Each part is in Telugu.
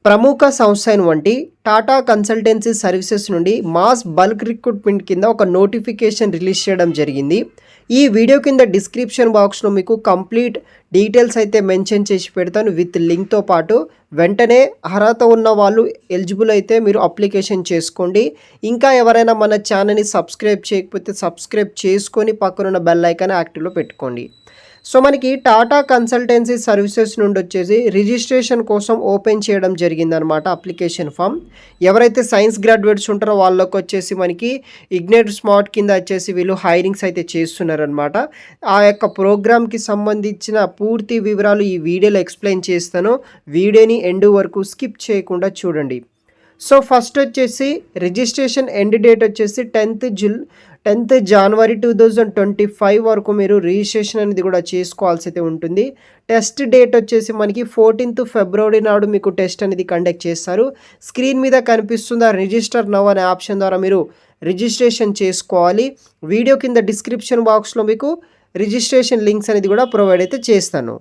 ప్రముఖ సంస్థ అయినటువంటి టాటా కన్సల్టెన్సీ సర్వీసెస్ నుండి మాస్ బల్క్ రిక్రూట్మెంట్ కింద ఒక నోటిఫికేషన్ రిలీజ్ చేయడం జరిగింది. ఈ వీడియో కింద డిస్క్రిప్షన్ బాక్స్లో మీకు కంప్లీట్ డీటెయిల్స్ అయితే మెన్షన్ చేసి పెడతాను విత్ లింక్తో పాటు. వెంటనే అర్హత ఉన్న వాళ్ళు ఎలిజిబుల్ అయితే మీరు అప్లికేషన్ చేసుకోండి. ఇంకా ఎవరైనా మన ఛానల్ని సబ్స్క్రైబ్ చేయకపోతే సబ్స్క్రైబ్ చేసుకొని పక్కనున్న బెల్ ఐకాన్ యాక్టివ్లో పెట్టుకోండి. సో మనకి టాటా కన్సల్టెన్సీ సర్వీసెస్ నుండి వచ్చేసి రిజిస్ట్రేషన్ కోసం ఓపెన్ చేయడం జరిగిందనమాట అప్లికేషన్ ఫామ్. ఎవరైతే సైన్స్ గ్రాడ్యుయేట్స్ ఉంటారో వాళ్ళకి వచ్చేసి మనకి ఇగ్నైట్ స్మార్ట్ కింద వచ్చేసి వీళ్ళు హైరింగ్స్ అయితే చేస్తున్నారనమాట. ఆ యొక్క ప్రోగ్రామ్కి సంబంధించిన పూర్తి వివరాలు ఈ వీడియోలో ఎక్స్ప్లెయిన్ చేస్తాను. వీడియోని ఎండ్ వరకు స్కిప్ చేయకుండా చూడండి. సో ఫస్ట్ వచ్చేసి రిజిస్ట్రేషన్ ఎండ్ డేట్ వచ్చేసి 10th జనవరి 2025 వరకు మీరు రిజిస్ట్రేషన్ అనేది కూడా చేసుకోవాల్సి అయితే ఉంటుంది. టెస్ట్ డేట్ వచ్చేసి మనకి 14th ఫిబ్రవరి నాడు మీకు టెస్ట్ అనేది కండక్ట్ చేస్తారు. స్క్రీన్ మీద కనిపిస్తున్న రిజిస్టర్ నవ్ అనే ఆప్షన్ ద్వారా మీరు రిజిస్ట్రేషన్ చేసుకోవాలి. వీడియో కింద డిస్క్రిప్షన్ బాక్స్లో మీకు రిజిస్ట్రేషన్ లింక్స్ అనేది కూడా ప్రొవైడ్ అయితే చేస్తాను.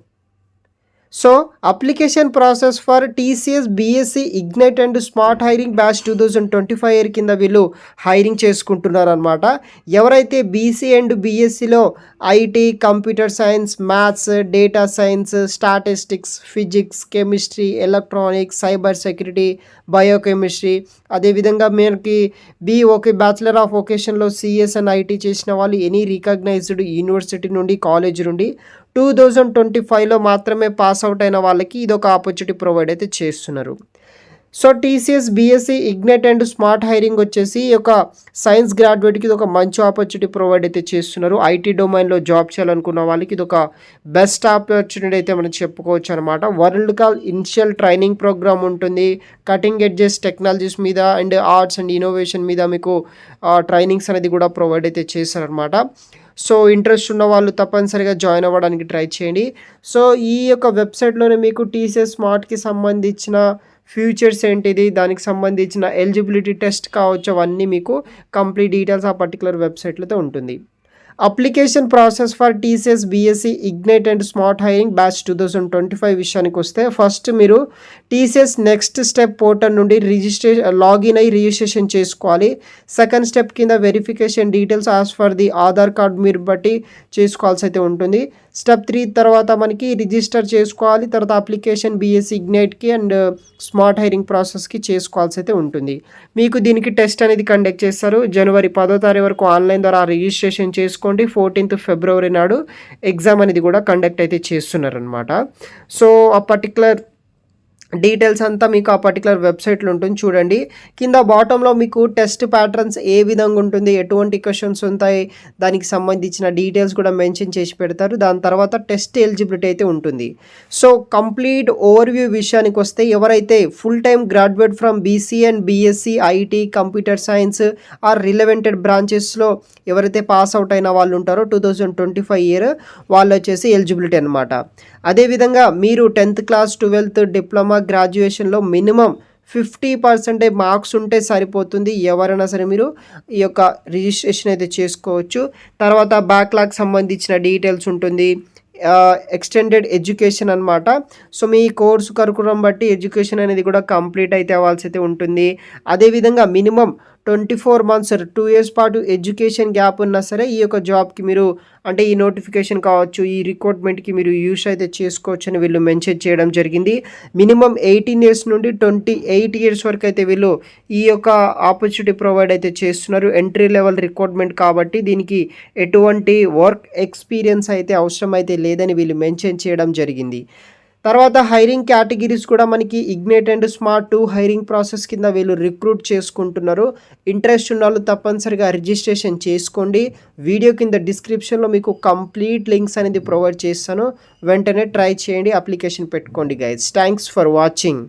So application process for TCS BSc ignite and smart hiring batch 2025 year కింద వీళ్ళు హైరింగ్ చేసుకుంటున్నారు అనమాట. ఎవరైతే బీసీ అండ్ బీఎస్సీలో IT, computer science, maths, data science, statistics, physics, chemistry, electronics, cyber security, biochemistry, అదేవిధంగా మనకి బ్యాచిలర్ ఆఫ్ వొకేషన్లో సిఎస్ అండ్ ఐటీ చేసిన వాళ్ళు ఎనీ రికగ్నైజ్డ్ యూనివర్సిటీ నుండి, కాలేజ్ నుండి 2025లో మాత్రమే పాస్ అవుట్ అయిన వాళ్ళకి ఇది ఒక ఆపర్చునిటీ ప్రొవైడ్ అయితే చేస్తున్నారు. So TCS BSc ignite and smart hiring వచ్చేసి ఈ యొక్క సైన్స్ గ్రాడ్యుయేట్కి ఇది ఒక మంచి ఆపర్చునిటీ ప్రొవైడ్ అయితే చేస్తున్నారు. ఐటీ డొమైన్లో జాబ్ చేయాలనుకున్న వాళ్ళకి ఇది ఒక బెస్ట్ ఆపర్చునిటీ అయితే మనం చెప్పుకోవచ్చు అనమాట. World class initial training program ఉంటుంది. కటింగ్ ఎడ్జెస్ టెక్నాలజీస్ మీద అండ్ ఆర్ట్స్ అండ్ ఇన్నోవేషన్ మీద మీకు ట్రైనింగ్స్ అనేది కూడా ప్రొవైడ్ అయితే చేస్తారనమాట. సో ఇంట్రెస్ట్ ఉన్న వాళ్ళు తప్పనిసరిగా జాయిన్ అవ్వడానికి ట్రై చేయండి. సో ఈ యొక్క వెబ్సైట్లోనే మీకు టీసీఎస్ స్మార్ట్కి సంబంధించిన ఫ్యూచర్స్ ఏంటిది, దానికి సంబంధించిన ఎలిజిబిలిటీ టెస్ట్ కావచ్చు, అవన్నీ మీకు కంప్లీట్ డీటెయిల్స్ ఆ పర్టికులర్ వెబ్సైట్లో ఉంటుంది. Application process for TCS BSc ignite and smart hiring batch 2025 విషయానికి వస్తే ఫస్ట్ మీరు టీసీఎస్ నెక్స్ట్ స్టెప్ పోర్టల్ నుండి లాగిన్ అయ్యి రిజిస్ట్రేషన్ చేసుకోవాలి. సెకండ్ స్టెప్ కింద verification details as for the Aadhaar card మీరు బట్టి చేసుకోవాల్సి అయితే ఉంటుంది. స్టెప్ 3 తర్వాత మనకి రిజిస్టర్ చేసుకోవాలి. తర్వాత అప్లికేషన్ బీఎస్సీ ఇగ్నైట్కి అండ్ స్మార్ట్ హైరింగ్ ప్రాసెస్కి చేసుకోవాల్సి అయితే ఉంటుంది. మీకు దీనికి టెస్ట్ అనేది కండక్ట్ చేస్తారు. జనవరి 10వ తారీఖు వరకు ఆన్లైన్ ద్వారా రిజిస్ట్రేషన్ చేసుకోండి. 14th ఫిబ్రవరి నాడు ఎగ్జామ్ అనేది కూడా కండక్ట్ అయితే చేస్తున్నారనమాట. సో ఆ పర్టికులర్ డీటెయిల్స్ అంతా మీకు ఆ పర్టికులర్ వెబ్సైట్లో ఉంటుంది. చూడండి కింద బాటంలో మీకు టెస్ట్ ప్యాటర్న్స్ ఏ విధంగా ఉంటుంది, ఎటువంటి క్వశ్చన్స్ ఉంటాయి, దానికి సంబంధించిన డీటెయిల్స్ కూడా మెన్షన్ చేసి పెడతారు. దాని తర్వాత టెస్ట్ ఎలిజిబిలిటీ అయితే ఉంటుంది. సో కంప్లీట్ ఓవర్వ్యూ విషయానికి వస్తే ఎవరైతే full time graduate from BC and BSc, IT, computer science or relevant బ్రాంచెస్లో ఎవరైతే పాస్ అవుట్ అయిన వాళ్ళు ఉంటారో 2025 ఇయర్ వాళ్ళు వచ్చేసి ఎలిజిబిలిటీ అనమాట. అదేవిధంగా మీరు 10th క్లాస్, 12th, డిప్లొమా, గ్రాడ్యుయేషన్లో మినిమం 50% మార్క్స్ ఉంటే సరిపోతుంది. ఎవరైనా సరే మీరు ఈ యొక్క రిజిస్ట్రేషన్ అయితే చేసుకోవచ్చు. తర్వాత బ్యాక్లాగ్ సంబంధించిన డీటెయిల్స్ ఉంటుంది. ఎక్స్టెండెడ్ ఎడ్యుకేషన్ అనమాట. సో మీ కోర్సు కరికులం బట్టి ఎడ్యుకేషన్ అనేది కూడా కంప్లీట్ అయితే అవ్వాల్సి అయితే ఉంటుంది. అదేవిధంగా మినిమం 24 months 2 years పాటు ఎడ్యుకేషన్ గ్యాప్ ఉన్నా సరే ఈ యొక్క జాబ్కి మీరు అంటే ఈ నోటిఫికేషన్ కావచ్చు, ఈ రిక్రూట్మెంట్కి మీరు యూస్ అయితే చేసుకోవచ్చు అని వీళ్ళు మెన్షన్ చేయడం జరిగింది. మినిమం 18 years నుండి 28 years వరకు అయితే వీళ్ళు ఈ యొక్క ఆపర్చునిటీ ప్రొవైడ్ అయితే చేస్తున్నారు. ఎంట్రీ లెవెల్ రిక్రూట్మెంట్ కాబట్టి దీనికి ఎటువంటి వర్క్ ఎక్స్పీరియన్స్ అయితే అవసరం అయితే లేదని వీళ్ళు మెన్షన్ చేయడం జరిగింది. తర్వాత హైరింగ్ కేటగిరీస్ కూడా మనకి ignite and smart 2 hiring process కింద వీళ్ళు రిక్రూట్ చేసుకుంటున్నారు. ఇంట్రెస్ట్ ఉన్న వాళ్ళు తప్పనిసరిగా రిజిస్ట్రేషన్ చేసుకోండి. వీడియో కింద డిస్క్రిప్షన్లో మీకు కంప్లీట్ లింక్స్ అనేది ప్రొవైడ్ చేస్తాను. వెంటనే ట్రై చేయండి, అప్లికేషన్ పెట్టుకోండి గైస్. Thanks for watching.